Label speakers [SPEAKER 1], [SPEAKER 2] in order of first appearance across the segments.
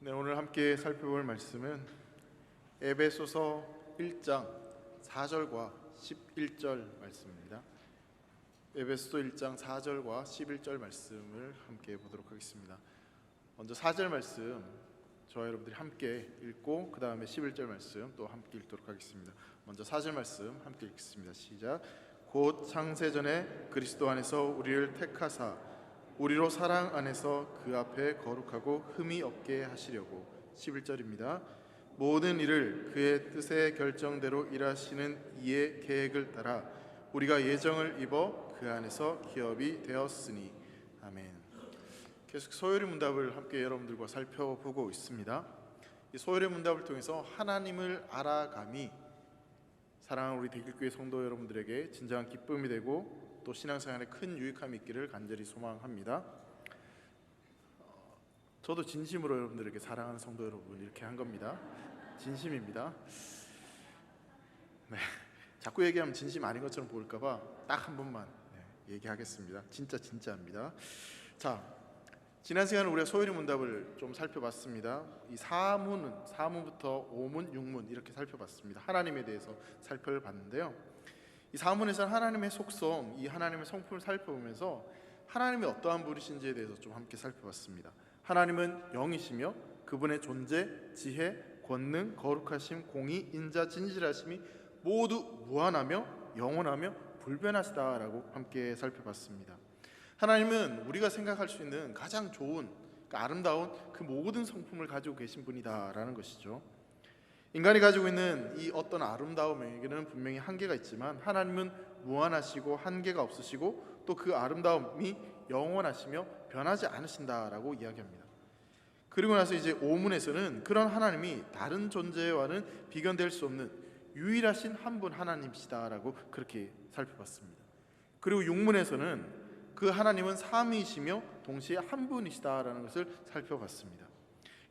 [SPEAKER 1] 네, 오늘 함께 살펴볼 말씀은 에베소서 1장 4절과 11절 말씀입니다. 에베소서 1장 4절과 11절 말씀을 함께 보도록 하겠습니다. 먼저 4절 말씀 저와 여러분들이 함께 읽고 그 다음에 11절 말씀 또 함께 읽도록 하겠습니다. 먼저 4절 말씀 함께 읽겠습니다. 시작. 곧 창세전에 그리스도 안에서 우리를 택하사 우리로 사랑 안에서 그 앞에 거룩하고 흠이 없게 하시려고. 11절입니다. 모든 일을 그의 뜻의 결정대로 일하시는 이의 계획을 따라 우리가 예정을 입어 그 안에서 기업이 되었으니. 아멘. 계속 소요리 문답을 함께 여러분들과 살펴보고 있습니다. 이 소요리 문답을 통해서 하나님을 알아감이 사랑하는 우리 대길교회 성도 여러분들에게 진정한 기쁨이 되고 또 신앙생활에 큰 유익함이 있기를 간절히 소망합니다. 저도 진심으로 여러분들에게 사랑하는 성도 여러분 이렇게 한 겁니다. 진심입니다. 네, 자꾸 얘기하면 진심 아닌 것처럼 보일까 봐 딱 한 번만 얘기하겠습니다. 진짜입니다. 자, 지난 시간에 우리가 소요리 문답을 좀 살펴봤습니다. 이 사문부터 5문, 6문 이렇게 살펴봤습니다. 하나님에 대해서 살펴봤는데요. 이 사문에서는 하나님의 속성, 이 하나님의 성품을 살펴보면서 하나님이 어떠한 분이신지에 대해서 좀 함께 살펴봤습니다. 하나님은 영이시며 그분의 존재, 지혜, 권능, 거룩하심, 공의, 인자, 진실하심이 모두 무한하며 영원하며 불변하시다라고 함께 살펴봤습니다. 하나님은 우리가 생각할 수 있는 가장 좋은, 아름다운 그 모든 성품을 가지고 계신 분이다라는 것이죠. 인간이 가지고 있는 이 어떤 아름다움에게는 분명히 한계가 있지만 하나님은 무한하시고 한계가 없으시고 또 그 아름다움이 영원하시며 변하지 않으신다라고 이야기합니다. 그리고 나서 이제 5문에서는 그런 하나님이 다른 존재와는 비견될 수 없는 유일하신 한 분 하나님이시다라고 그렇게 살펴봤습니다. 그리고 6문에서는 그 하나님은 삼위이시며 동시에 한 분이시다라는 것을 살펴봤습니다.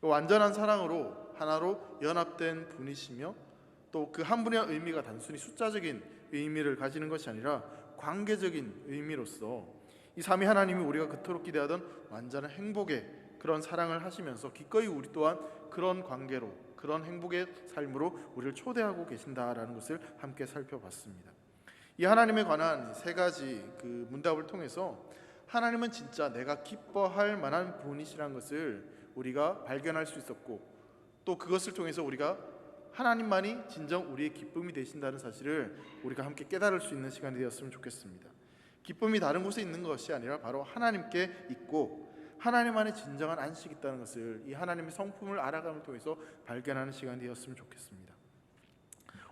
[SPEAKER 1] 완전한 사랑으로 하나로 연합된 분이시며 또 그 한 분의 의미가 단순히 숫자적인 의미를 가지는 것이 아니라 관계적인 의미로서 이 삼위 하나님이 우리가 그토록 기대하던 완전한 행복의 그런 사랑을 하시면서 기꺼이 우리 또한 그런 관계로 그런 행복의 삶으로 우리를 초대하고 계신다라는 것을 함께 살펴봤습니다. 이 하나님에 관한 세 가지 그 문답을 통해서 하나님은 진짜 내가 기뻐할 만한 분이시라는 것을 우리가 발견할 수 있었고 또 그것을 통해서 우리가 하나님만이 진정 우리의 기쁨이 되신다는 사실을 우리가 함께 깨달을 수 있는 시간이 되었으면 좋겠습니다. 기쁨이 다른 곳에 있는 것이 아니라 바로 하나님께 있고 하나님 안에 진정한 안식이 있다는 것을 이 하나님의 성품을 알아감을 통해서 발견하는 시간이 되었으면 좋겠습니다.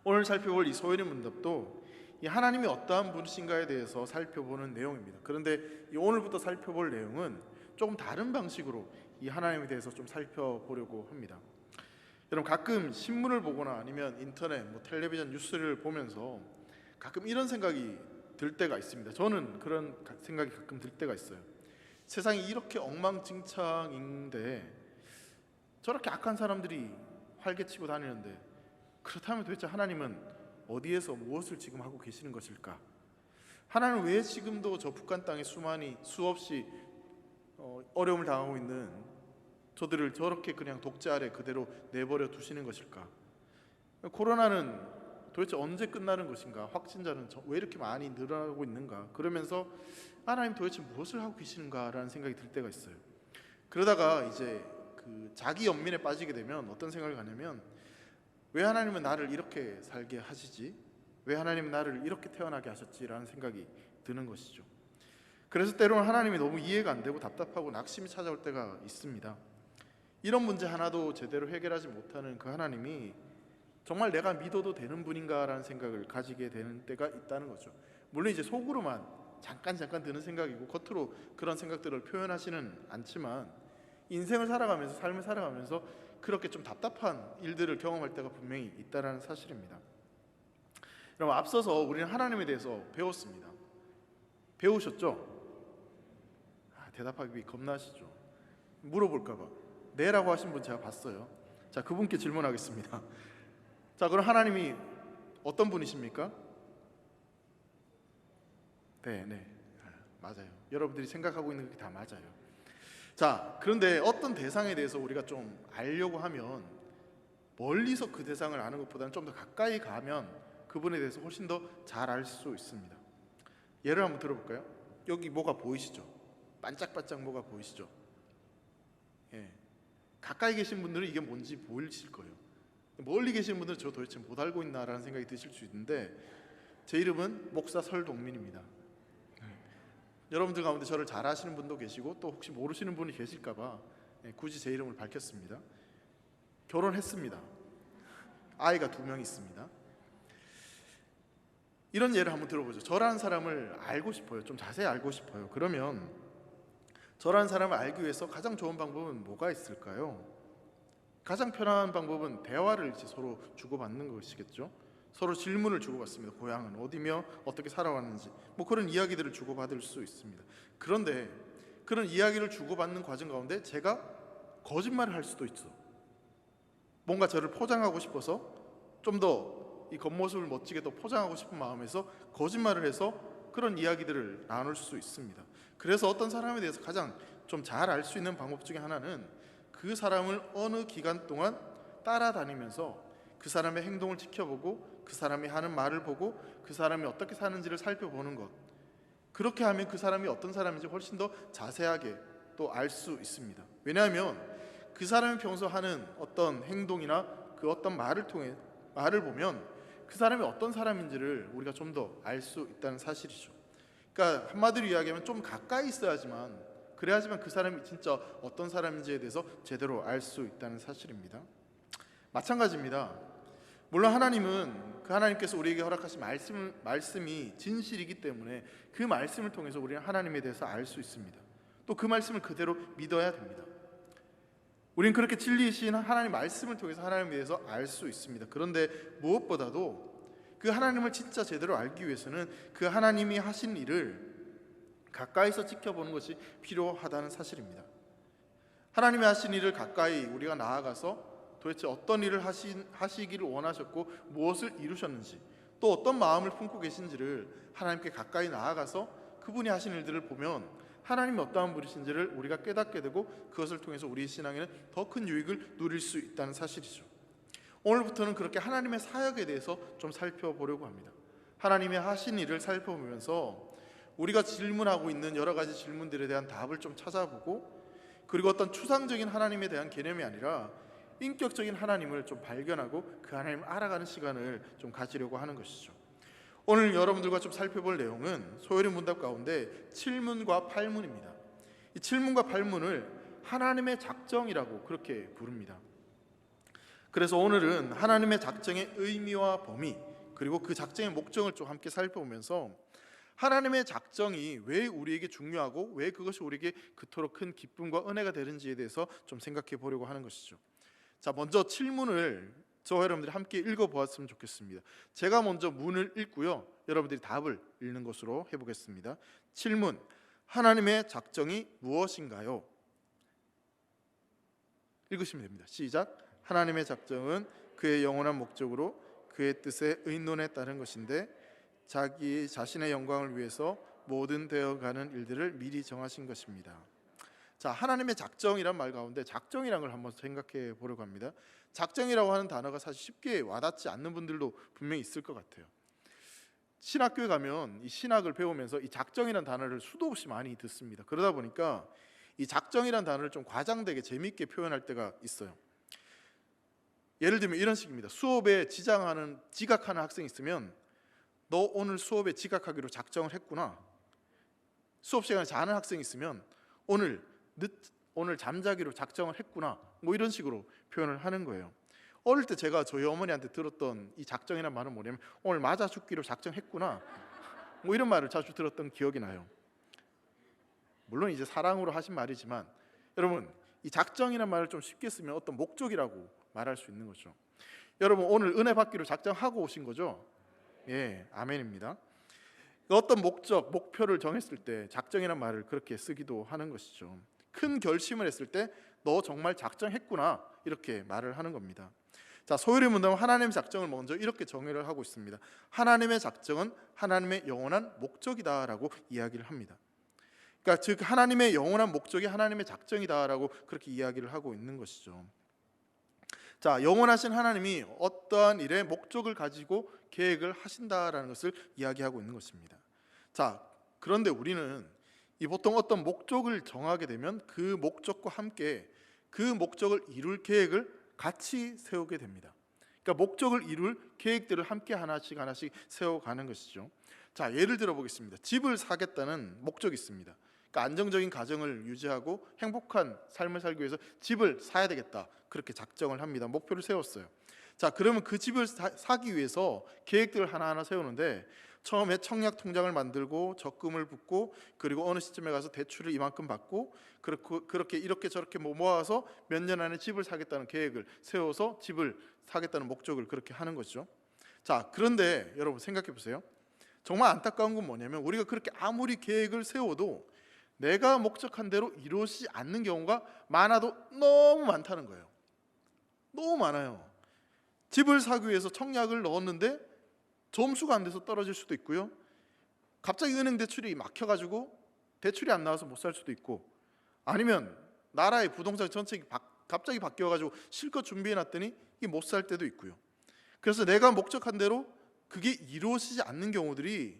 [SPEAKER 1] 오늘 살펴볼 이 소요리 문답도 이 하나님이 어떠한 분이신가에 대해서 살펴보는 내용입니다. 그런데 이 오늘부터 살펴볼 내용은 조금 다른 방식으로 이 하나님에 대해서 좀 살펴보려고 합니다. 여러분 가끔 신문을 보거나 아니면 인터넷, 텔레비전 뉴스를 보면서 가끔 이런 생각이 들 때가 있습니다. 저는 그런 생각이 가끔 들 때가 있어요. 세상이 이렇게 엉망진창인데 저렇게 악한 사람들이 활개치고 다니는데 그렇다면 도대체 하나님은 어디에서 무엇을 지금 하고 계시는 것일까? 하나님은 왜 지금도 저 북한 땅에 수없이 어려움을 당하고 있는 저들을 저렇게 그냥 독재 아래 그대로 내버려 두시는 것일까? 코로나는 도대체 언제 끝나는 것인가? 확진자는 왜 이렇게 많이 늘어나고 있는가? 그러면서 하나님 도대체 무엇을 하고 계시는가라는 생각이 들 때가 있어요. 그러다가 이제 그 자기 연민에 빠지게 되면 어떤 생각을 가냐면 왜 하나님은 나를 이렇게 살게 하시지? 왜 하나님은 나를 이렇게 태어나게 하셨지라는 생각이 드는 것이죠. 그래서 때로는 하나님이 너무 이해가 안 되고 답답하고 낙심이 찾아올 때가 있습니다. 이런 문제 하나도 제대로 해결하지 못하는 그 하나님이 정말 내가 믿어도 되는 분인가라는 생각을 가지게 되는 때가 있다는 거죠. 물론 이제 속으로만 잠깐 드는 생각이고 겉으로 그런 생각들을 표현하지는 않지만 인생을 살아가면서 삶을 살아가면서 그렇게 좀 답답한 일들을 경험할 때가 분명히 있다는 사실입니다. 여러분 앞서서 우리는 하나님에 대해서 배웠습니다. 배우셨죠? 대답하기 겁나시죠? 물어볼까 봐. 네라고 하신 분 제가 봤어요. 자, 그분께 질문하겠습니다. 자, 그럼 하나님이 어떤 분이십니까? 네, 맞아요. 여러분들이 생각하고 있는 게 다 맞아요. 자, 그런데 어떤 대상에 대해서 우리가 좀 알려고 하면 멀리서 그 대상을 아는 것보다는 좀 더 가까이 가면 그분에 대해서 훨씬 더 잘 알 수 있습니다. 예를 한번 들어볼까요? 여기 뭐가 보이시죠? 반짝반짝 뭐가 보이시죠? 예. 가까이 계신 분들은 이게 뭔지 보이실 거예요. 멀리 계신 분들은 저 도대체 못 알고 있나라는 생각이 드실 수 있는데, 제 이름은 목사 설동민입니다. 여러분들 가운데 저를 잘 아시는 분도 계시고 또 혹시 모르시는 분이 계실까 봐 굳이 제 이름을 밝혔습니다. 결혼했습니다. 아이가 2명 있습니다. 이런 예를 한번 들어보죠. 저라는 사람을 알고 싶어요. 좀 자세히 알고 싶어요. 그러면 저라는 사람을 알기 위해서 가장 좋은 방법은 뭐가 있을까요? 가장 편한 방법은 대화를 이제 서로 주고받는 것이겠죠. 서로 질문을 주고받습니다. 고향은 어디며 어떻게 살아왔는지 뭐 그런 이야기들을 주고받을 수 있습니다. 그런데 그런 이야기를 주고받는 과정 가운데 제가 거짓말을 할 수도 있어. 뭔가 저를 포장하고 싶어서 좀 더 이 겉모습을 멋지게 더 포장하고 싶은 마음에서 거짓말을 해서 그런 이야기들을 나눌 수 있습니다. 그래서 어떤 사람에 대해서 가장 좀 잘 알 수 있는 방법 중에 하나는 그 사람을 어느 기간 동안 따라다니면서 그 사람의 행동을 지켜보고 그 사람이 하는 말을 보고 그 사람이 어떻게 사는지를 살펴보는 것. 그렇게 하면 그 사람이 어떤 사람인지 훨씬 더 자세하게 또 알 수 있습니다. 왜냐하면 그 사람이 평소 하는 어떤 행동이나 그 어떤 말을 보면 그 사람이 어떤 사람인지를 우리가 좀 더 알 수 있다는 사실이죠. 그러니까 한마디로 이야기하면 좀 가까이 있어야지만, 그래야지만 그 사람이 진짜 어떤 사람인지에 대해서 제대로 알 수 있다는 사실입니다. 마찬가지입니다. 물론 하나님은 그 하나님께서 우리에게 허락하신 말씀이 진실이기 때문에 그 말씀을 통해서 우리는 하나님에 대해서 알 수 있습니다. 또 그 말씀을 그대로 믿어야 됩니다. 우리는 그렇게 진리이신 하나님 말씀을 통해서 하나님에 대해서 알 수 있습니다. 그런데 무엇보다도 그 하나님을 진짜 제대로 알기 위해서는 그 하나님이 하신 일을 가까이서 지켜보는 것이 필요하다는 사실입니다. 하나님이 하신 일을 가까이 우리가 나아가서 도대체 어떤 일을 하시기를 원하셨고 무엇을 이루셨는지, 또 어떤 마음을 품고 계신지를 하나님께 가까이 나아가서 그분이 하신 일들을 보면 하나님이 어떠한 분이신지를 우리가 깨닫게 되고 그것을 통해서 우리 신앙에는 더 큰 유익을 누릴 수 있다는 사실이죠. 오늘부터는 그렇게 하나님의 사역에 대해서 좀 살펴보려고 합니다. 하나님의 하신 일을 살펴보면서 우리가 질문하고 있는 여러 가지 질문들에 대한 답을 좀 찾아보고, 그리고 어떤 추상적인 하나님에 대한 개념이 아니라 인격적인 하나님을 좀 발견하고 그 하나님을 알아가는 시간을 좀 가지려고 하는 것이죠. 오늘 여러분들과 좀 살펴볼 내용은 소요리 문답 가운데 7문과 8문입니다. 이 7문과 8문을 하나님의 작정이라고 그렇게 부릅니다. 그래서 오늘은 하나님의 작정의 의미와 범위, 그리고 그 작정의 목적을 좀 함께 살펴보면서 하나님의 작정이 왜 우리에게 중요하고 왜 그것이 우리에게 그토록 큰 기쁨과 은혜가 되는지에 대해서 좀 생각해 보려고 하는 것이죠. 자, 먼저 7문을 저와 여러분들이 함께 읽어보았으면 좋겠습니다. 제가 먼저 문을 읽고요, 여러분들이 답을 읽는 것으로 해보겠습니다. 7문, 하나님의 작정이 무엇인가요? 읽으시면 됩니다. 시작. 하나님의 작정은 그의 영원한 목적으로 그의 뜻에 의논에 따른 것인데 자기 자신의 영광을 위해서 모든 되어가는 일들을 미리 정하신 것입니다. 자, 하나님의 작정이란 말 가운데 작정이라는 걸 한번 생각해 보려고 합니다. 작정이라고 하는 단어가 사실 쉽게 와닿지 않는 분들도 분명히 있을 것 같아요. 신학교에 가면 이 신학을 배우면서 이 작정이라는 단어를 수도 없이 많이 듣습니다. 그러다 보니까 이 작정이라는 단어를 좀 과장되게 재미있게 표현할 때가 있어요. 예를 들면 이런 식입니다. 수업에 지각하는 학생이 있으면 너 오늘 수업에 지각하기로 작정을 했구나. 수업 시간에 자는 학생이 있으면 오늘 잠자기로 작정을 했구나. 뭐 이런 식으로 표현을 하는 거예요. 어릴 때 제가 저희 어머니한테 들었던 이 작정이라는 말은 뭐냐면 오늘 맞아 죽기로 작정했구나. 뭐 이런 말을 자주 들었던 기억이 나요. 물론 이제 사랑으로 하신 말이지만 여러분, 이 작정이라는 말을 좀 쉽게 쓰면 어떤 목적이라고 말할 수 있는 거죠. 여러분, 오늘 은혜 받기로 작정하고 오신 거죠? 예, 아멘입니다. 어떤 목표를 정했을 때 작정이라는 말을 그렇게 쓰기도 하는 것이죠. 큰 결심을 했을 때 너 정말 작정했구나, 이렇게 말을 하는 겁니다. 자, 소요리 문답은 하나님의 작정을 먼저 이렇게 정의를 하고 있습니다. 하나님의 작정은 하나님의 영원한 목적이다라고 이야기를 합니다. 그러니까 즉 하나님의 영원한 목적이 하나님의 작정이다라고 그렇게 이야기를 하고 있는 것이죠. 자, 영원하신 하나님이 어떠한 일에 목적을 가지고 계획을 하신다라는 것을 이야기하고 있는 것입니다. 자, 그런데 우리는 이 보통 어떤 목적을 정하게 되면 그 목적과 함께 그 목적을 이룰 계획을 같이 세우게 됩니다. 그러니까 목적을 이룰 계획들을 함께 하나씩 세워가는 것이죠. 자, 예를 들어 보겠습니다. 집을 사겠다는 목적이 있습니다. 그러니까 안정적인 가정을 유지하고 행복한 삶을 살기 위해서 집을 사야 되겠다, 그렇게 작정을 합니다. 목표를 세웠어요. 자, 그러면 그 집을 사기 위해서 계획들을 하나하나 세우는데 처음에 청약 통장을 만들고 적금을 붓고 그리고 어느 시점에 가서 대출을 이만큼 받고 그렇게 이렇게 저렇게 모아서 몇 년 안에 집을 사겠다는 계획을 세워서 집을 사겠다는 목적을 그렇게 하는 것이죠. 자, 그런데 여러분 생각해 보세요. 정말 안타까운 건 뭐냐면 우리가 그렇게 아무리 계획을 세워도 내가 목적한 대로 이루어지지 않는 경우가 많아도 너무 많다는 거예요. 너무 많아요. 집을 사기 위해서 청약을 넣었는데 점수가 안 돼서 떨어질 수도 있고요. 갑자기 은행 대출이 막혀가지고 대출이 안 나와서 못 살 수도 있고, 아니면 나라의 부동산 정책이 갑자기 바뀌어가지고 실컷 준비해놨더니 이게 못 살 때도 있고요. 그래서 내가 목적한 대로 그게 이루어지지 않는 경우들이,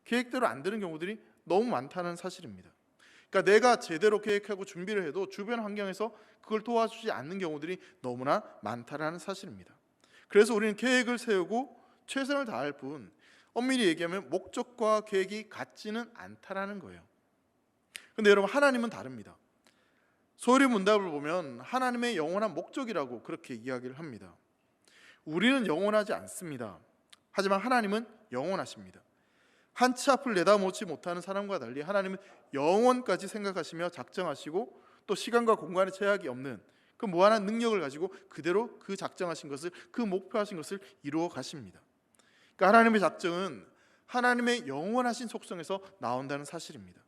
[SPEAKER 1] 계획대로 안 되는 경우들이 너무 많다는 사실입니다. 그러니까 내가 제대로 계획하고 준비를 해도 주변 환경에서 그걸 도와주지 않는 경우들이 너무나 많다는 사실입니다. 그래서 우리는 계획을 세우고 최선을 다할 뿐 엄밀히 얘기하면 목적과 계획이 같지는 않다라는 거예요. 근데 여러분, 하나님은 다릅니다. 소요리 문답을 보면 하나님의 영원한 목적이라고 그렇게 이야기를 합니다. 우리는 영원하지 않습니다. 하지만 하나님은 영원하십니다. 한 치 앞을 내다보지 못하는 사람과 달리 하나님은 영원까지 생각하시며 작정하시고 또 시간과 공간의 제약이 없는 그 무한한 능력을 가지고 그대로 그 작정하신 것을, 그 목표하신 것을 이루어 가십니다. 그러니까 하나님의 작정은 하나님의 영원하신 속성에서 나온다는 사실입니다.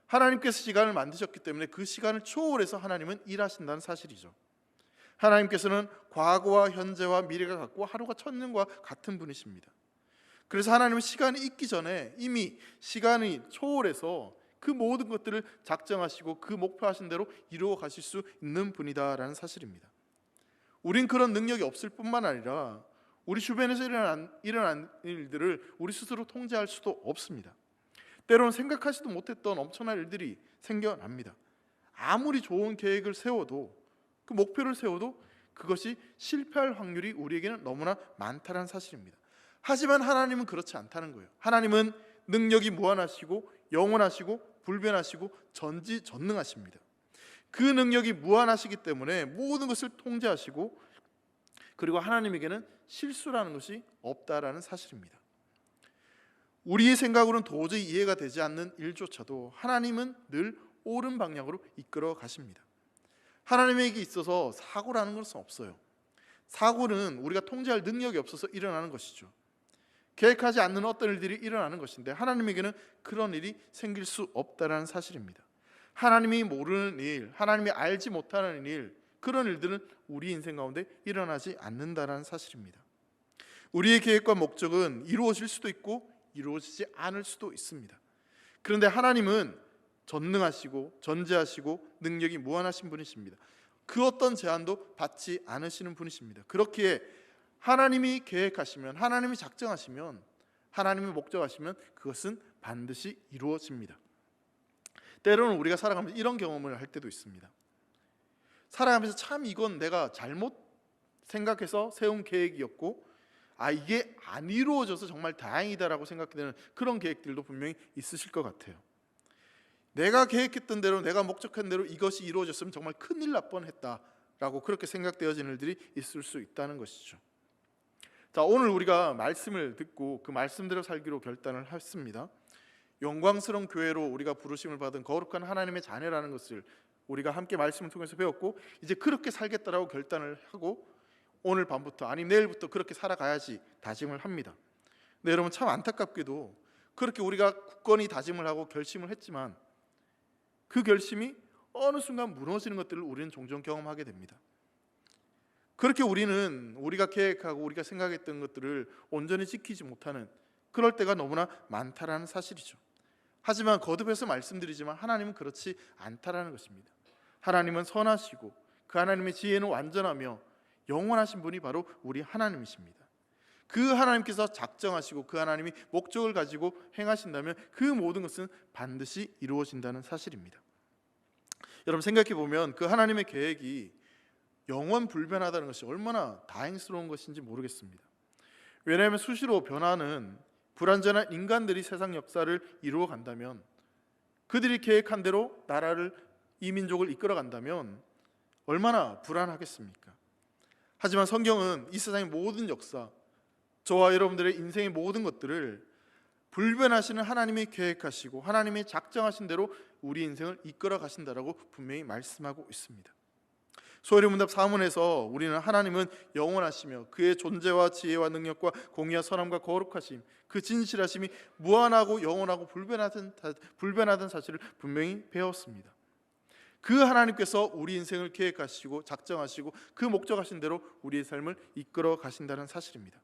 [SPEAKER 1] 하나님께서 시간을 만드셨기 때문에 그 시간을 초월해서 하나님은 일하신다는 사실이죠. 하나님께서는 과거와 현재와 미래가 같고 하루가 천년과 같은 분이십니다. 그래서 하나님은 시간이 있기 전에 이미 시간이 초월해서 그 모든 것들을 작정하시고 그 목표하신 대로 이루어 가실 수 있는 분이다라는 사실입니다. 우린 그런 능력이 없을 뿐만 아니라 우리 주변에서 일어난 일들을 우리 스스로 통제할 수도 없습니다. 때로는 생각하지도 못했던 엄청난 일들이 생겨납니다. 아무리 좋은 계획을 세워도, 그 목표를 세워도 그것이 실패할 확률이 우리에게는 너무나 많다는 사실입니다. 하지만 하나님은 그렇지 않다는 거예요. 하나님은 능력이 무한하시고 영원하시고 불변하시고 전지전능하십니다. 그 능력이 무한하시기 때문에 모든 것을 통제하시고, 그리고 하나님에게는 실수라는 것이 없다라는 사실입니다. 우리의 생각으로는 도저히 이해가 되지 않는 일조차도 하나님은 늘 옳은 방향으로 이끌어 가십니다. 하나님에게 있어서 사고라는 것은 없어요. 사고는 우리가 통제할 능력이 없어서 일어나는 것이죠. 계획하지 않는 어떤 일들이 일어나는 것인데 하나님에게는 그런 일이 생길 수 없다는 사실입니다. 하나님이 모르는 일, 하나님이 알지 못하는 일, 그런 일들은 우리 인생 가운데 일어나지 않는다는 사실입니다. 우리의 계획과 목적은 이루어질 수도 있고 이루어지지 않을 수도 있습니다. 그런데 하나님은 전능하시고 전지하시고 능력이 무한하신 분이십니다. 그 어떤 제한도 받지 않으시는 분이십니다. 그렇기에 하나님이 계획하시면, 하나님이 작정하시면, 하나님이 목적하시면 그것은 반드시 이루어집니다. 때로는 우리가 살아가면서 이런 경험을 할 때도 있습니다. 살아가면서 참 이건 내가 잘못 생각해서 세운 계획이었고 이게 안 이루어져서 정말 다행이다라고 생각되는 그런 계획들도 분명히 있으실 것 같아요. 내가 계획했던 대로, 내가 목적한 대로 이것이 이루어졌으면 정말 큰일 날 뻔했다라고 그렇게 생각되어지는 일들이 있을 수 있다는 것이죠. 자, 오늘 우리가 말씀을 듣고 그 말씀대로 살기로 결단을 했습니다. 영광스러운 교회로 우리가 부르심을 받은 거룩한 하나님의 자녀라는 것을 우리가 함께 말씀을 통해서 배웠고, 이제 그렇게 살겠다라고 결단을 하고 오늘 밤부터 아니면 내일부터 그렇게 살아가야지 다짐을 합니다. 근데 여러분, 참 안타깝게도 그렇게 우리가 굳건히 다짐을 하고 결심을 했지만 그 결심이 어느 순간 무너지는 것들을 우리는 종종 경험하게 됩니다. 그렇게 우리가 계획하고 우리가 생각했던 것들을 온전히 지키지 못하는 그럴 때가 너무나 많다라는 사실이죠. 하지만 거듭해서 말씀드리지만 하나님은 그렇지 않다라는 것입니다. 하나님은 선하시고 그 하나님의 지혜는 완전하며 영원하신 분이 바로 우리 하나님이십니다. 그 하나님께서 작정하시고 그 하나님이 목적을 가지고 행하신다면 그 모든 것은 반드시 이루어진다는 사실입니다. 여러분 생각해 보면 그 하나님의 계획이 영원 불변하다는 것이 얼마나 다행스러운 것인지 모르겠습니다. 왜냐하면 수시로 변하는 불완전한 인간들이 세상 역사를 이루어 간다면, 그들이 계획한 대로 나라를, 이 민족을 이끌어 간다면 얼마나 불안하겠습니까? 하지만 성경은 이 세상의 모든 역사, 저와 여러분들의 인생의 모든 것들을 불변하시는 하나님이 계획하시고 하나님이 작정하신 대로 우리 인생을 이끌어 가신다라고 분명히 말씀하고 있습니다. 소요리 문답 4문에서 우리는 하나님은 영원하시며 그의 존재와 지혜와 능력과 공의와 선함과 거룩하심, 그 진실하심이 무한하고 영원하고 불변하던 사실을 분명히 배웠습니다. 그 하나님께서 우리 인생을 계획하시고 작정하시고 그 목적하신 대로 우리의 삶을 이끌어 가신다는 사실입니다.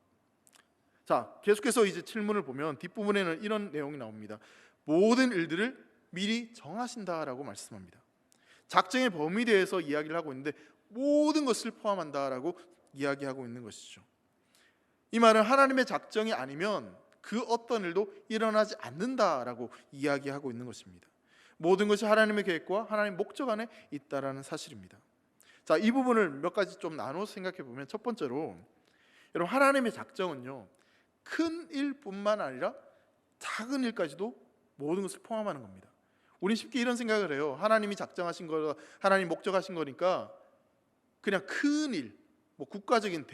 [SPEAKER 1] 자, 계속해서 이제 7문을 보면 뒷부분에는 이런 내용이 나옵니다. 모든 일들을 미리 정하신다라고 말씀합니다. 작정의 범위에 대해서 이야기를 하고 있는데 모든 것을 포함한다라고 이야기하고 있는 것이죠. 이 말은 하나님의 작정이 아니면 그 어떤 일도 일어나지 않는다라고 이야기하고 있는 것입니다. 모든 것이 하나님의 계획과 하나님의 목적 안에 있다라는 사실입니다. 자, 이 부분을 몇 가지 좀 나눠서 생각해 보면, 첫 번째로 여러분, 하나님의 작정은요, 큰 일뿐만 아니라 작은 일까지도 모든 것을 포함하는 겁니다. 우린 쉽게 이런 생각을 해요. 하나님이 작정하신 거, 하나님 목적하신 거니까 그냥 큰 일, 뭐 국가적인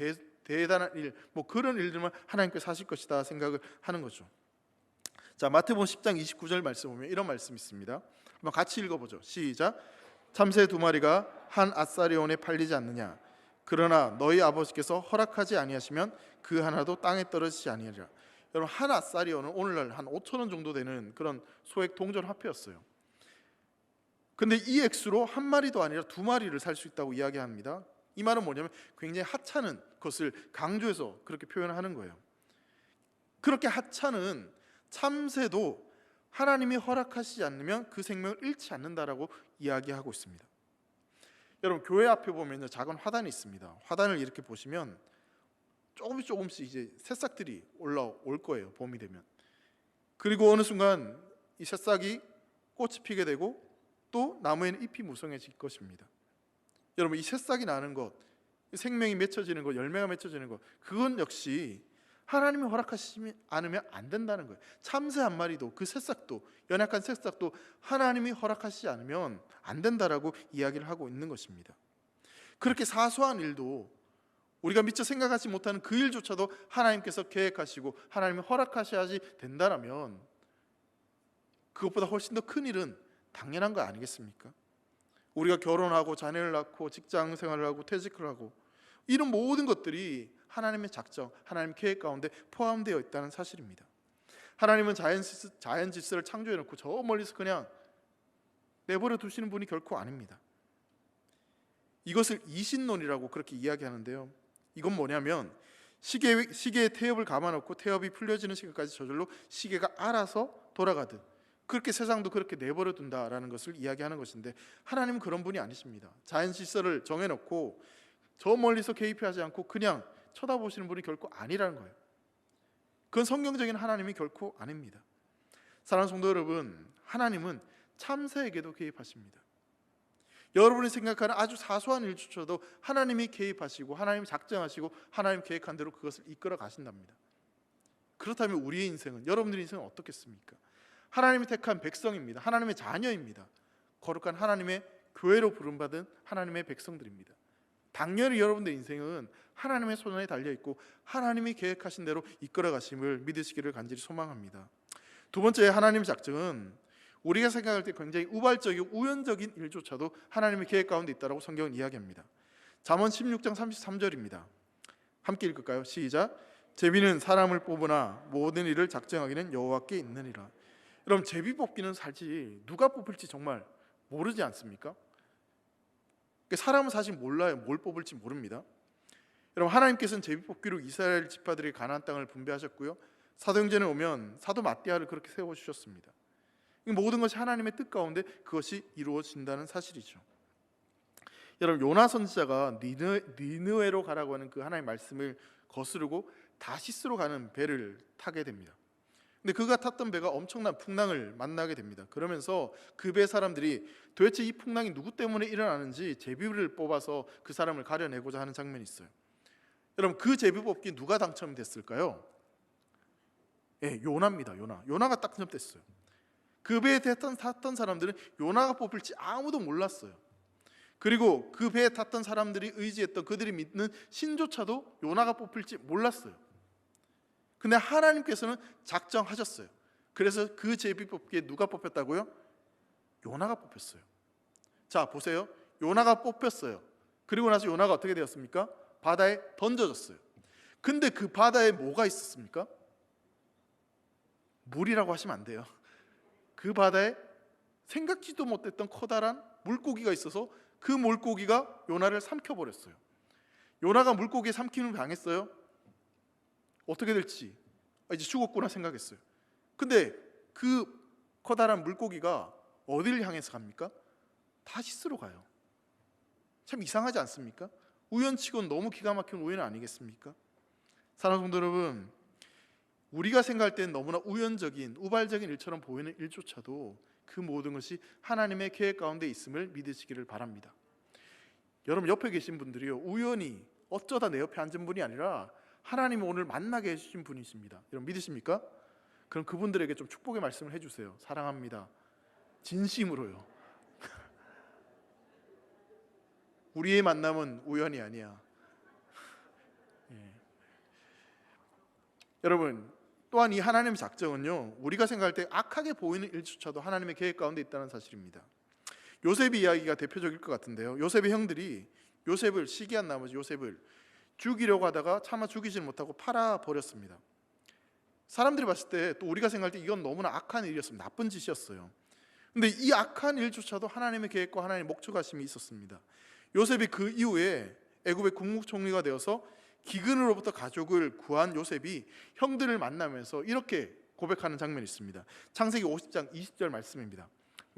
[SPEAKER 1] 대단한 일, 뭐 그런 일들만 하나님께서 하실 것이다 생각을 하는 거죠. 자, 마태복음 10장 29절 말씀 보면 이런 말씀이 있습니다. 한번 같이 읽어보죠. 시작. 참새 2마리가 한 아사리온에 팔리지 않느냐? 그러나 너희 아버지께서 허락하지 아니하시면 그 하나도 땅에 떨어지지 아니하리라. 여러분, 한 아사리온은 오늘날 한 5,000원 정도 되는 그런 소액 동전 화폐였어요. 근데 이 액수로 한 마리도 아니라 2마리를 살 수 있다고 이야기합니다. 이 말은 뭐냐면 굉장히 하찮은 것을 강조해서 그렇게 표현하는 거예요. 그렇게 하찮은 참새도 하나님이 허락하시지 않으면 그 생명을 잃지 않는다라고 이야기하고 있습니다. 여러분, 교회 앞에 보면 작은 화단이 있습니다. 화단을 이렇게 보시면 조금씩 이제 새싹들이 올라올 거예요. 봄이 되면. 그리고 어느 순간 이 새싹이 꽃이 피게 되고 또 나무에는 잎이 무성해질 것입니다. 여러분, 이 새싹이 나는 것, 생명이 맺혀지는 것, 열매가 맺혀지는 것, 그건 역시 하나님이 허락하시지 않으면 안 된다는 거예요. 참새 한 마리도, 그 새싹도, 연약한 새싹도 하나님이 허락하시지 않으면 안 된다라고 이야기를 하고 있는 것입니다. 그렇게 사소한 일도, 우리가 미처 생각하지 못하는 그 일조차도 하나님께서 계획하시고 하나님이 허락하셔야지 된다라면 그것보다 훨씬 더 큰 일은 당연한 거 아니겠습니까? 우리가 결혼하고 자녀를 낳고 직장 생활을 하고 퇴직을 하고 이런 모든 것들이 하나님의 작정, 하나님 계획 가운데 포함되어 있다는 사실입니다. 하나님은 자연 질서를 창조해 놓고 저 멀리서 그냥 내버려 두시는 분이 결코 아닙니다. 이것을 이신론이라고 그렇게 이야기하는데요. 이건 뭐냐면 시계에 태엽을 감아놓고 태엽이 풀려지는 시간까지 저절로 시계가 알아서 돌아가듯 그렇게 세상도 그렇게 내버려 둔다라는 것을 이야기하는 것인데, 하나님은 그런 분이 아니십니다. 자연 질서를 정해놓고 저 멀리서 개입하지 않고 그냥 쳐다보시는 분이 결코 아니라는 거예요. 그건 성경적인 하나님이 결코 아닙니다. 사랑하는 성도 여러분, 하나님은 참새에게도 개입하십니다. 여러분이 생각하는 아주 사소한 일조차도 하나님이 개입하시고 하나님이 작정하시고 하나님 계획한 대로 그것을 이끌어 가신답니다. 그렇다면 우리의 인생은, 여러분들의 인생은 어떻겠습니까? 하나님이 택한 백성입니다. 하나님의 자녀입니다. 거룩한 하나님의 교회로 부름받은 하나님의 백성들입니다. 당연히 여러분들의 인생은 하나님의 손안에 달려있고 하나님이 계획하신 대로 이끌어 가심을 믿으시기를 간절히 소망합니다. 두 번째, 하나님의 작정은 우리가 생각할 때 굉장히 우발적이고 우연적인 일조차도 하나님의 계획 가운데 있다고 성경은 이야기합니다. 잠언 16장 33절입니다. 함께 읽을까요? 시작. 제비는 사람을 뽑으나 모든 일을 작정하기는 여호와께 있느니라. 여러분, 제비 뽑기는 사실 누가 뽑을지 정말 모르지 않습니까? 사람은 사실 몰라요. 뭘 뽑을지 모릅니다. 여러분, 하나님께서는 제비 뽑기로 이스라엘 지파들이 가나안 땅을 분배하셨고요, 사도행전에 오면 사도 마띠아를 그렇게 세워주셨습니다. 이 모든 것이 하나님의 뜻 가운데 그것이 이루어진다는 사실이죠. 여러분, 요나 선지자가 니느웨로 가라고 하는 그 하나님의 말씀을 거스르고 다시스로 가는 배를 타게 됩니다. 근데 그가 탔던 배가 엄청난 풍랑을 만나게 됩니다. 그러면서 그 배 사람들이 도대체 이 풍랑이 누구 때문에 일어나는지 제비를 뽑아서 그 사람을 가려내고자 하는 장면이 있어요. 여러분, 그 제비 뽑기 누가 당첨됐을까요? 요나입니다. 요나가 딱 당첨됐어요. 그 배에 탔던 사람들은 요나가 뽑힐지 아무도 몰랐어요. 그리고 그 배에 탔던 사람들이 의지했던 그들이 믿는 신조차도 요나가 뽑힐지 몰랐어요. 근데 하나님께서는 작정하셨어요. 그래서 그 제비 뽑기에 누가 뽑혔다고요? 요나가 뽑혔어요. 자, 보세요. 요나가 뽑혔어요. 그리고 나서 요나가 어떻게 되었습니까? 바다에 던져졌어요. 근데 그 바다에 뭐가 있었습니까? 물이라고 하시면 안 돼요. 그 바다에 생각지도 못했던 커다란 물고기가 있어서 그 물고기가 요나를 삼켜버렸어요. 요나가 물고기에 삼킴을 당했어요. 어떻게 될지 이제 죽었구나 생각했어요. 근데 그 커다란 물고기가 어디를 향해서 갑니까? 타시스로 가요. 참 이상하지 않습니까? 우연치고는 너무 기가 막힌 우연 아니겠습니까? 사랑하는 성도 여러분, 우리가 생각할 때는 너무나 우연적인 우발적인 일처럼 보이는 일조차도 그 모든 것이 하나님의 계획 가운데 있음을 믿으시기를 바랍니다. 여러분, 옆에 계신 분들이요, 우연히 어쩌다 내 옆에 앉은 분이 아니라 하나님이 오늘 만나게 해주신 분이십니다. 여러분, 믿으십니까? 그럼 그분들에게 좀 축복의 말씀을 해주세요. 사랑합니다. 진심으로요. 우리의 만남은 우연이 아니야. 여러분, 또한 이 하나님의 작정은요, 우리가 생각할 때 악하게 보이는 일조차도 하나님의 계획 가운데 있다는 사실입니다. 요셉의 이야기가 대표적일 것 같은데요, 요셉의 형들이 요셉을 시기한 나머지 요셉을 죽이려고 하다가 차마 죽이지 못하고 팔아버렸습니다. 사람들이 봤을 때, 또 우리가 생각할 때 이건 너무나 악한 일이었습니다. 나쁜 짓이었어요. 근데 이 악한 일조차도 하나님의 계획과 하나님의 목적하심이 있었습니다. 요셉이 그 이후에 애굽의 국무총리가 되어서 기근으로부터 가족을 구한 요셉이 형들을 만나면서 이렇게 고백하는 장면이 있습니다. 창세기 50장 20절 말씀입니다.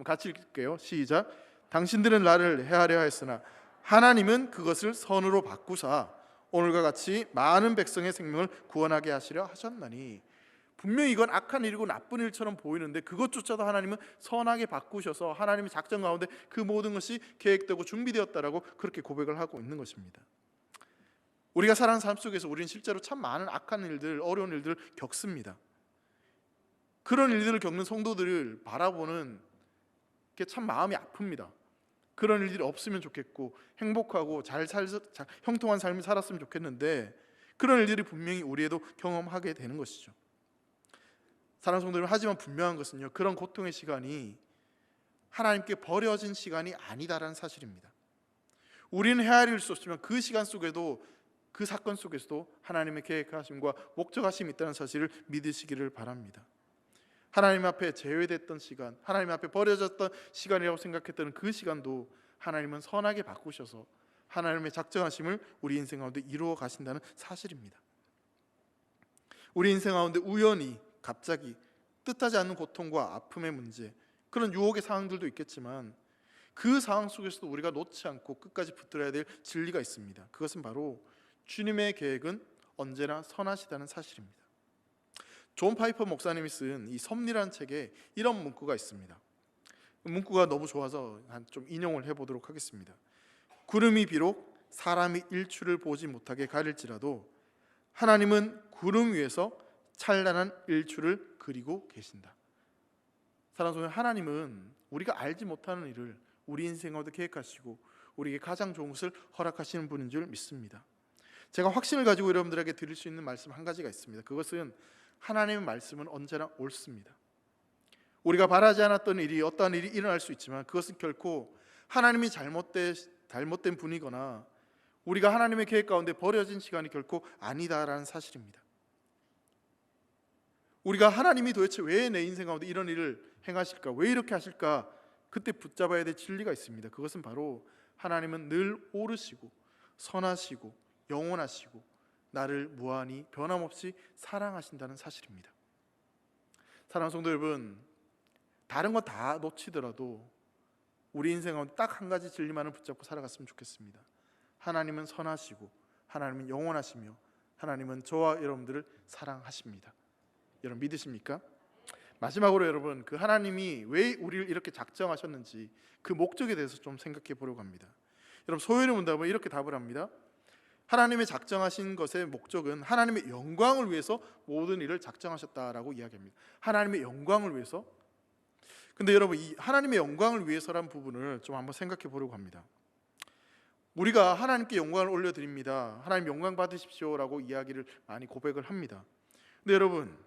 [SPEAKER 1] 같이 읽을게요. 시작. 당신들은 나를 해하려 하였으나 하나님은 그것을 선으로 바꾸사 오늘과 같이 많은 백성의 생명을 구원하게 하시려 하셨나니. 분명히 이건 악한 일이고 나쁜 일처럼 보이는데 그것조차도 하나님은 선하게 바꾸셔서 하나님의 작정 가운데 그 모든 것이 계획되고 준비되었다라고 그렇게 고백을 하고 있는 것입니다. 우리가 살아가는 삶 속에서 우리는 실제로 참 많은 악한 일들, 어려운 일들을 겪습니다. 그런 일들을 겪는 성도들을 바라보는 게 참 마음이 아픕니다. 그런 일들이 없으면 좋겠고 행복하고 형통한 삶을 살았으면 좋겠는데 그런 일들이 분명히 우리에도 경험하게 되는 것이죠. 사랑하는 성도 여러분, 하지만 분명한 것은요, 그런 고통의 시간이 하나님께 버려진 시간이 아니다라는 사실입니다. 우리는 헤아릴 수 없지만 그 시간 속에도, 그 사건 속에서도 하나님의 계획하심과 목적하심이 있다는 사실을 믿으시기를 바랍니다. 하나님 앞에 제외됐던 시간, 하나님 앞에 버려졌던 시간이라고 생각했던 그 시간도 하나님은 선하게 바꾸셔서 하나님의 작정하심을 우리 인생 가운데 이루어 가신다는 사실입니다. 우리 인생 가운데 우연히 갑자기 뜻하지 않는 고통과 아픔의 문제, 그런 유혹의 상황들도 있겠지만 그 상황 속에서도 우리가 놓지 않고 끝까지 붙들어야 될 진리가 있습니다. 그것은 바로 주님의 계획은 언제나 선하시다는 사실입니다. 존 파이퍼 목사님이 쓴 이 섭리라는 책에 이런 문구가 있습니다. 문구가 너무 좋아서 좀 인용을 해보도록 하겠습니다. 구름이 비록 사람이 일출을 보지 못하게 가릴지라도 하나님은 구름 위에서 찬란한 일출을 그리고 계신다. 사랑하는 성도, 하나님은 우리가 알지 못하는 일을 우리 인생 가운데 계획하시고 우리에게 가장 좋은 것을 허락하시는 분인 줄 믿습니다. 제가 확신을 가지고 여러분들에게 드릴 수 있는 말씀 한 가지가 있습니다. 그것은 하나님의 말씀은 언제나 옳습니다. 우리가 바라지 않았던 일이, 어떠한 일이 일어날 수 있지만 그것은 결코 하나님이 잘못된 분이거나 우리가 하나님의 계획 가운데 버려진 시간이 결코 아니다라는 사실입니다. 우리가 하나님이 도대체 왜 내 인생 가운데 이런 일을 행하실까, 왜 이렇게 하실까, 그때 붙잡아야 될 진리가 있습니다. 그것은 바로 하나님은 늘 옳으시고 선하시고 영원하시고 나를 무한히 변함없이 사랑하신다는 사실입니다. 사랑하는 성도 여러분, 다른 거 다 놓치더라도 우리 인생 가운데 딱 한 가지 진리만을 붙잡고 살아갔으면 좋겠습니다. 하나님은 선하시고 하나님은 영원하시며 하나님은 저와 여러분들을 사랑하십니다. 여러분 믿으십니까? 마지막으로 여러분, 그 하나님이 왜 우리를 이렇게 작정하셨는지 그 목적에 대해서 좀 생각해 보려고 합니다. 여러분, 소요리 문답은 이렇게 답을 합니다. 하나님의 작정하신 것의 목적은 하나님의 영광을 위해서 모든 일을 작정하셨다라고 이야기합니다. 하나님의 영광을 위해서. 근데 여러분, 이 하나님의 영광을 위해서란 부분을 좀 한번 생각해 보려고 합니다. 우리가 하나님께 영광을 올려드립니다, 하나님 영광 받으십시오라고 이야기를 많이 고백을 합니다. 근데 여러분,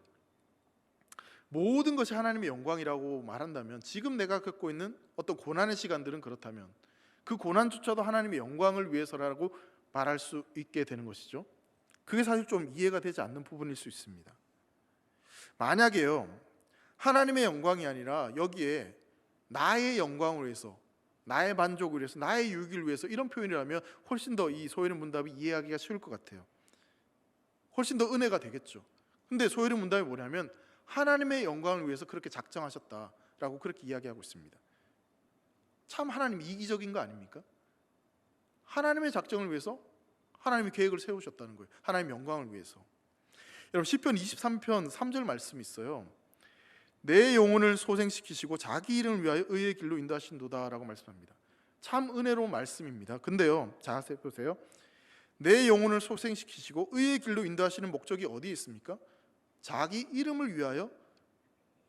[SPEAKER 1] 모든 것이 하나님의 영광이라고 말한다면 지금 내가 겪고 있는 어떤 고난의 시간들은 그렇다면 그 고난조차도 하나님의 영광을 위해서라고 말할 수 있게 되는 것이죠. 그게 사실 좀 이해가 되지 않는 부분일 수 있습니다. 만약에요, 하나님의 영광이 아니라 여기에 나의 영광을 위해서, 나의 만족을 위해서, 나의 유익을 위해서 이런 표현이라면 훨씬 더 이 소요리 문답이 이해하기가 쉬울 것 같아요. 훨씬 더 은혜가 되겠죠. 근데 소요리 문답이 뭐냐면 하나님의 영광을 위해서 그렇게 작정하셨다라고 그렇게 이야기하고 있습니다. 참 하나님 이기적인 거 아닙니까? 하나님의 작정을 위해서 하나님의 계획을 세우셨다는 거예요. 하나님의 영광을 위해서. 여러분, 시편 23편 3절 말씀이 있어요. 내 영혼을 소생시키시고 자기 이름을 위하여 의의 길로 인도하신도다라고 말씀합니다. 참 은혜로운 말씀입니다. 근데요, 자세히 보세요. 내 영혼을 소생시키시고 의의 길로 인도하시는 목적이 어디에 있습니까? 자기 이름을 위하여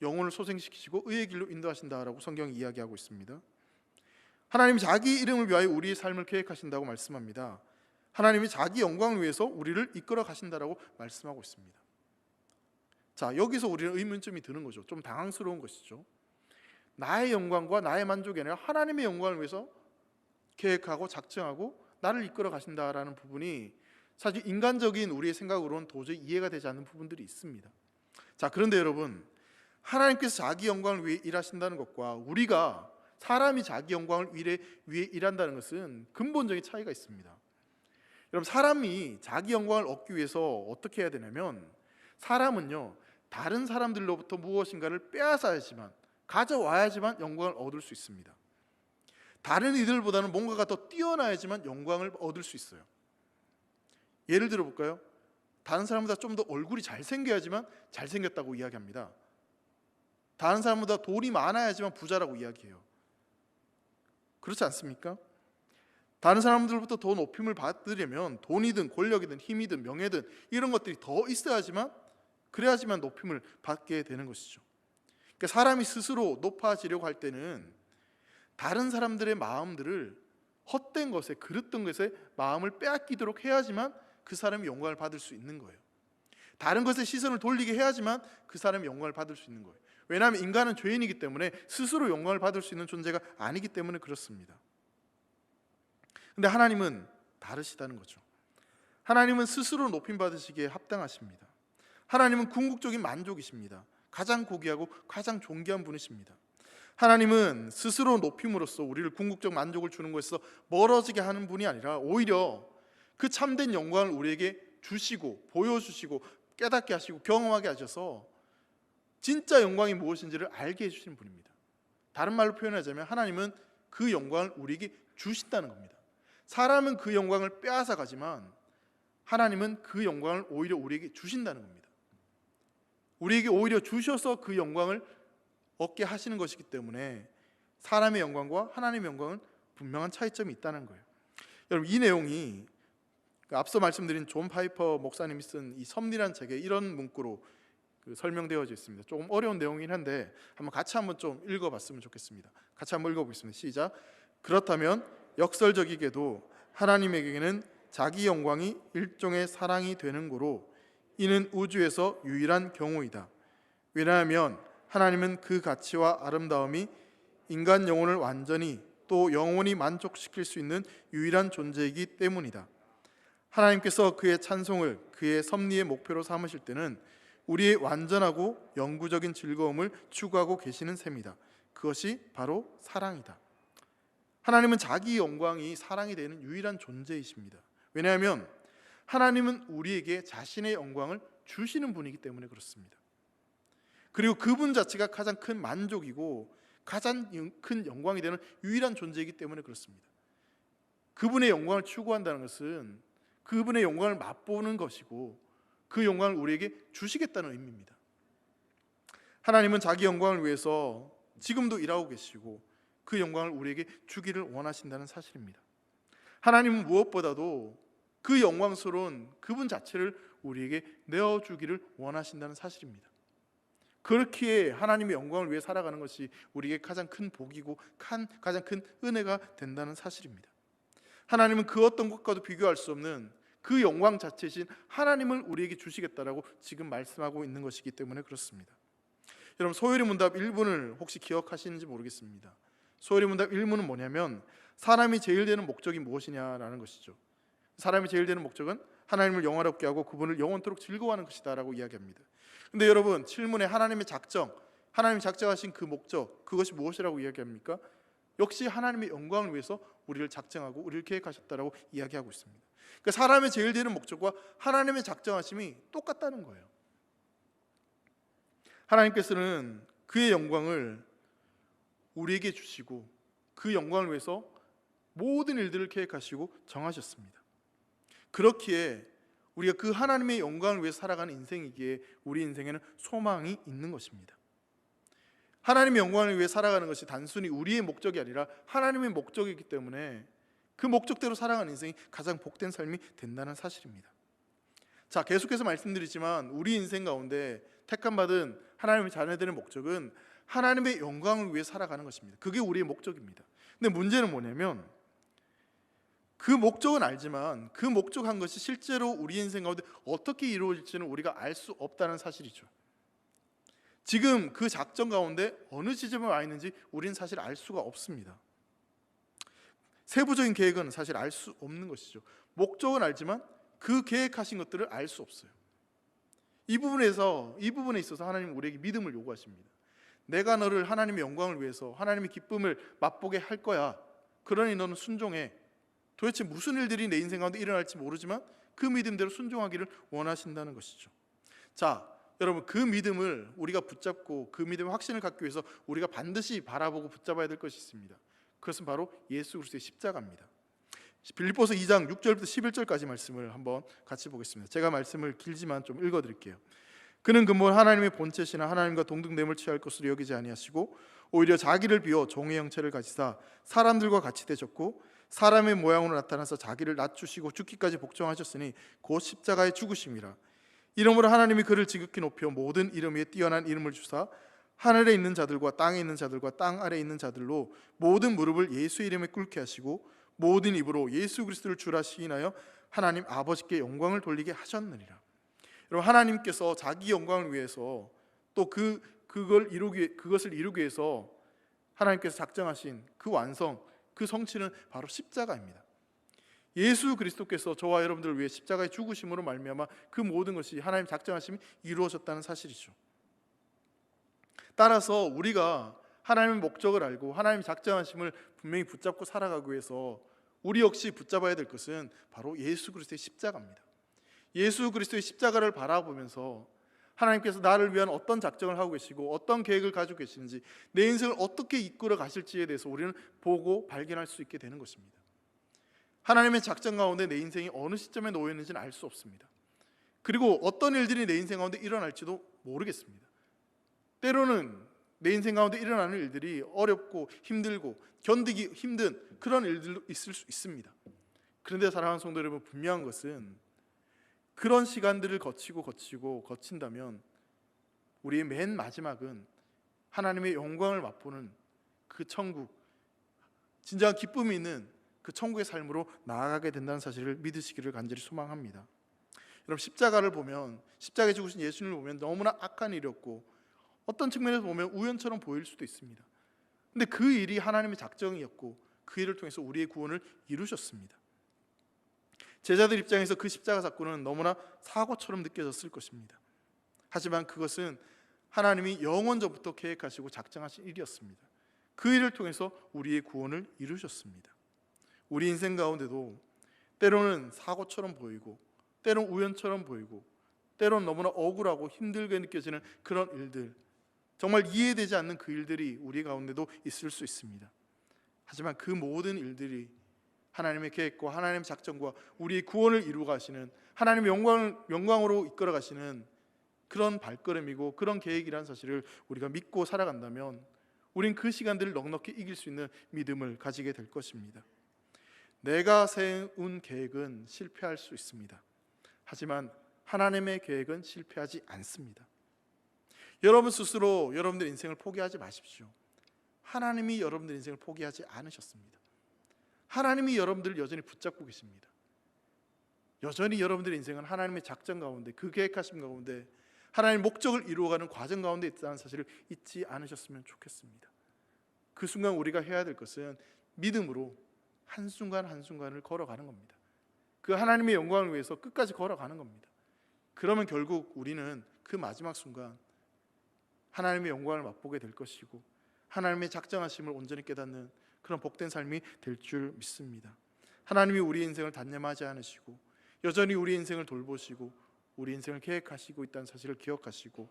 [SPEAKER 1] 영혼을 소생시키시고 의의 길로 인도하신다라고 성경이 이야기하고 있습니다. 하나님이 자기 이름을 위하여 우리의 삶을 계획하신다고 말씀합니다. 하나님이 자기 영광을 위해서 우리를 이끌어 가신다라고 말씀하고 있습니다. 자, 여기서 우리는 의문점이 드는 거죠. 좀 당황스러운 것이죠. 나의 영광과 나의 만족이 아니라 하나님의 영광을 위해서 계획하고 작정하고 나를 이끌어 가신다라는 부분이 사실 인간적인 우리의 생각으로는 도저히 이해가 되지 않는 부분들이 있습니다. 자, 그런데 여러분, 하나님께서 자기 영광을 위해 일하신다는 것과 우리가 사람이 자기 영광을 위해 일한다는 것은 근본적인 차이가 있습니다. 여러분, 사람이 자기 영광을 얻기 위해서 어떻게 해야 되냐면, 사람은요, 다른 사람들로부터 무엇인가를 빼앗아야지만, 가져와야지만 영광을 얻을 수 있습니다. 다른 이들보다는 뭔가가 더 뛰어나야지만 영광을 얻을 수 있어요. 예를 들어 볼까요? 다른 사람보다 좀 더 얼굴이 잘생겨야지만 잘생겼다고 이야기합니다. 다른 사람보다 돈이 많아야지만 부자라고 이야기해요. 그렇지 않습니까? 다른 사람들로부터 더 높임을 받으려면 돈이든 권력이든 힘이든 명예든 이런 것들이 더 있어야지만, 그래야지만 높임을 받게 되는 것이죠. 그러니까 사람이 스스로 높아지려고 할 때는 다른 사람들의 마음들을 헛된 것에, 그릇된 것에 마음을 빼앗기도록 해야지만 그 사람이 영광을 받을 수 있는 거예요. 다른 것에 시선을 돌리게 해야지만 그 사람이 영광을 받을 수 있는 거예요. 왜냐하면 인간은 죄인이기 때문에 스스로 영광을 받을 수 있는 존재가 아니기 때문에 그렇습니다. 근데 하나님은 다르시다는 거죠. 하나님은 스스로 높임 받으시기에 합당하십니다. 하나님은 궁극적인 만족이십니다. 가장 고귀하고 가장 존귀한 분이십니다. 하나님은 스스로 높임으로써 우리를 궁극적 만족을 주는 것에서 멀어지게 하는 분이 아니라 오히려 그 참된 영광을 우리에게 주시고 보여주시고 깨닫게 하시고 경험하게 하셔서 진짜 영광이 무엇인지를 알게 해주시는 분입니다. 다른 말로 표현하자면 하나님은 그 영광을 우리에게 주신다는 겁니다. 사람은 그 영광을 빼앗아 가지만 하나님은 그 영광을 오히려 우리에게 주신다는 겁니다. 우리에게 오히려 주셔서 그 영광을 얻게 하시는 것이기 때문에 사람의 영광과 하나님의 영광은 분명한 차이점이 있다는 거예요. 여러분, 이 내용이 앞서 말씀드린 존 파이퍼 목사님이 쓴 이 섭리란 책에 이런 문구로 설명되어져 있습니다. 조금 어려운 내용이긴 한데 같이 한번 좀 읽어봤으면 좋겠습니다. 같이 한번 읽어보겠습니다. 시작. 그렇다면 역설적이게도 하나님에게는 자기 영광이 일종의 사랑이 되는 거로 이는 우주에서 유일한 경우이다. 왜냐하면 하나님은 그 가치와 아름다움이 인간 영혼을 완전히 또 영원히 만족시킬 수 있는 유일한 존재이기 때문이다. 하나님께서 그의 찬송을 그의 섭리의 목표로 삼으실 때는 우리의 완전하고 영구적인 즐거움을 추구하고 계시는 셈이다. 그것이 바로 사랑이다. 하나님은 자기 영광이 사랑이 되는 유일한 존재이십니다. 왜냐하면 하나님은 우리에게 자신의 영광을 주시는 분이기 때문에 그렇습니다. 그리고 그분 자체가 가장 큰 만족이고 가장 큰 영광이 되는 유일한 존재이기 때문에 그렇습니다. 그분의 영광을 추구한다는 것은 그분의 영광을 맛보는 것이고 그 영광을 우리에게 주시겠다는 의미입니다. 하나님은 자기 영광을 위해서 지금도 일하고 계시고 그 영광을 우리에게 주기를 원하신다는 사실입니다. 하나님은 무엇보다도 그 영광스러운 그분 자체를 우리에게 내어주기를 원하신다는 사실입니다. 그렇기에 하나님의 영광을 위해 살아가는 것이 우리에게 가장 큰 복이고 가장 큰 은혜가 된다는 사실입니다. 하나님은 그 어떤 것과도 비교할 수 없는 그 영광 자체이신 하나님을 우리에게 주시겠다라고 지금 말씀하고 있는 것이기 때문에 그렇습니다. 여러분, 소요리 문답 1문을 혹시 기억하시는지 모르겠습니다. 소요리 문답 1문은 뭐냐면 사람이 제일 되는 목적이 무엇이냐라는 것이죠. 사람이 제일 되는 목적은 하나님을 영화롭게 하고 그분을 영원토록 즐거워하는 것이다 라고 이야기합니다. 근데 여러분, 7문에 하나님의 작정, 하나님이 작정하신 그 목적, 그것이 무엇이라고 이야기합니까? 역시 하나님의 영광을 위해서 우리를 작정하고 우리를 계획하셨다라고 이야기하고 있습니다. 그러니까 사람의 제일 되는 목적과 하나님의 작정하심이 똑같다는 거예요. 하나님께서는 그의 영광을 우리에게 주시고 그 영광을 위해서 모든 일들을 계획하시고 정하셨습니다. 그렇기에 우리가 그 하나님의 영광을 위해 살아가는 인생이기에 우리 인생에는 소망이 있는 것입니다. 하나님의 영광을 위해 살아가는 것이 단순히 우리의 목적이 아니라 하나님의 목적이기 때문에 그 목적대로 살아가는 인생이 가장 복된 삶이 된다는 사실입니다. 자, 계속해서 말씀드리지만 우리 인생 가운데 택함받은 하나님의 자녀들의 목적은 하나님의 영광을 위해 살아가는 것입니다. 그게 우리의 목적입니다. 근데 문제는 뭐냐면 그 목적은 알지만 그 목적한 것이 실제로 우리 인생 가운데 어떻게 이루어질지는 우리가 알 수 없다는 사실이죠. 지금 그 작전 가운데 어느 지점에 와 있는지 우리는 사실 알 수가 없습니다. 세부적인 계획은 사실 알 수 없는 것이죠. 목적은 알지만 그 계획하신 것들을 알 수 없어요. 이 부분에 있어서 하나님은 우리에게 믿음을 요구하십니다. 내가 너를 하나님의 영광을 위해서 하나님의 기쁨을 맛보게 할 거야. 그러니 너는 순종해. 도대체 무슨 일들이 내 인생 가운데 일어날지 모르지만 그 믿음대로 순종하기를 원하신다는 것이죠. 자, 여러분, 그 믿음을 우리가 붙잡고 그 믿음의 확신을 갖기 위해서 우리가 반드시 바라보고 붙잡아야 될 것이 있습니다. 그것은 바로 예수 그리스도의 십자가입니다. 빌립보서 2장 6절부터 11절까지 말씀을 한번 같이 보겠습니다. 제가 말씀을 길지만 좀 읽어드릴게요. 그는 근본 하나님의 본체시나 하나님과 동등됨을 취할 것으로 여기지 아니하시고 오히려 자기를 비워 종의 형체를 가지사 사람들과 같이 되셨고 사람의 모양으로 나타나서 자기를 낮추시고 죽기까지 복종하셨으니 곧 십자가에 죽으심이라. 이러므로 하나님이 그를 지극히 높여 모든 이름 위에 뛰어난 이름을 주사 하늘에 있는 자들과 땅에 있는 자들과 땅 아래에 있는 자들로 모든 무릎을 예수의 이름에 꿇게 하시고 모든 입으로 예수 그리스도를 주라 시인하여 하나님 아버지께 영광을 돌리게 하셨느니라. 여러분, 하나님께서 자기 영광을 위해서 또 그것을 이루기 위해서 하나님께서 작정하신 그 완성, 그 성취는 바로 십자가입니다. 예수 그리스도께서 저와 여러분들을 위해 십자가에 죽으심으로 말미암아 그 모든 것이 하나님 작정하심이 이루어졌다는 사실이죠. 따라서 우리가 하나님의 목적을 알고 하나님의 작정하심을 분명히 붙잡고 살아가기 위해서 우리 역시 붙잡아야 될 것은 바로 예수 그리스도의 십자가입니다. 예수 그리스도의 십자가를 바라보면서 하나님께서 나를 위한 어떤 작정을 하고 계시고 어떤 계획을 가지고 계시는지 내 인생을 어떻게 이끌어 가실지에 대해서 우리는 보고 발견할 수 있게 되는 것입니다. 하나님의 작정 가운데 내 인생이 어느 시점에 놓여 있는지는 알 수 없습니다. 그리고 어떤 일들이 내 인생 가운데 일어날지도 모르겠습니다. 때로는 내 인생 가운데 일어나는 일들이 어렵고 힘들고 견디기 힘든 그런 일들도 있을 수 있습니다. 그런데 사랑하는 성도 여러분, 분명한 것은 그런 시간들을 거친다면 우리의 맨 마지막은 하나님의 영광을 맛보는 그 천국, 진정한 기쁨이 있는 그 천국의 삶으로 나아가게 된다는 사실을 믿으시기를 간절히 소망합니다. 여러분, 십자가를 보면, 십자가에 죽으신 예수님을 보면 너무나 악한 일이었고 어떤 측면에서 보면 우연처럼 보일 수도 있습니다. 근데 그 일이 하나님의 작정이었고 그 일을 통해서 우리의 구원을 이루셨습니다. 제자들 입장에서 그 십자가 사건은 너무나 사고처럼 느껴졌을 것입니다. 하지만 그것은 하나님이 영원전부터 계획하시고 작정하신 일이었습니다. 그 일을 통해서 우리의 구원을 이루셨습니다. 우리 인생 가운데도 때로는 사고처럼 보이고 때로는 우연처럼 보이고 때로는 너무나 억울하고 힘들게 느껴지는 그런 일들, 정말 이해되지 않는 그 일들이 우리 가운데도 있을 수 있습니다. 하지만 그 모든 일들이 하나님의 계획과 하나님의 작정과 우리의 구원을 이루어 가시는, 하나님의 영광으로 이끌어 가시는 그런 발걸음이고 그런 계획이라는 사실을 우리가 믿고 살아간다면 우린 그 시간들을 넉넉히 이길 수 있는 믿음을 가지게 될 것입니다. 내가 세운 계획은 실패할 수 있습니다. 하지만 하나님의 계획은 실패하지 않습니다. 여러분 스스로 여러분들의 인생을 포기하지 마십시오. 하나님이 여러분들의 인생을 포기하지 않으셨습니다. 하나님이 여러분들을 여전히 붙잡고 계십니다. 여전히 여러분들의 인생은 하나님의 작전 가운데, 그 계획하심 가운데, 하나님의 목적을 이루어가는 과정 가운데 있다는 사실을 잊지 않으셨으면 좋겠습니다. 그 순간 우리가 해야 될 것은 믿음으로 한순간 한순간을 걸어가는 겁니다. 그 하나님의 영광을 위해서 끝까지 걸어가는 겁니다. 그러면 결국 우리는 그 마지막 순간 하나님의 영광을 맛보게 될 것이고 하나님의 작정하심을 온전히 깨닫는 그런 복된 삶이 될 줄 믿습니다. 하나님이 우리 인생을 단념하지 않으시고 여전히 우리 인생을 돌보시고 우리 인생을 계획하시고 있다는 사실을 기억하시고,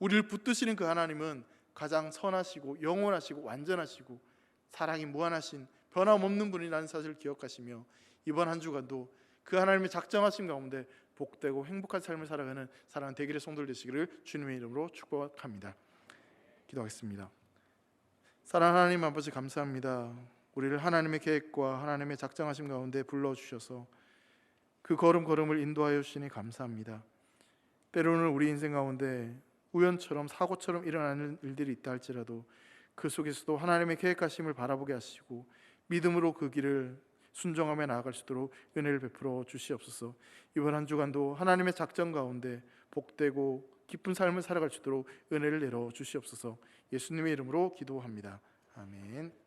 [SPEAKER 1] 우리를 붙드시는 그 하나님은 가장 선하시고 영원하시고 완전하시고 사랑이 무한하신 변함없는 분이라는 사실을 기억하시며, 이번 한 주간도 그 하나님의 작정하심 가운데 복되고 행복한 삶을 살아가는 사랑하는 대길의 성도들 되시기를 주님의 이름으로 축복합니다. 기도하겠습니다. 사랑하는 하나님 아버지, 감사합니다. 우리를 하나님의 계획과 하나님의 작정하심 가운데 불러주셔서 그 걸음걸음을 인도하여 주시니 감사합니다. 때로는 우리 인생 가운데 우연처럼 사고처럼 일어나는 일들이 있다 할지라도 그 속에서도 하나님의 계획하심을 바라보게 하시고 믿음으로 그 길을 순종하며 나아갈 수 있도록 은혜를 베풀어 주시옵소서. 이번 한 주간도 하나님의 작정 가운데 복되고 기쁜 삶을 살아갈 수 있도록 은혜를 내려 주시옵소서. 예수님의 이름으로 기도합니다. 아멘.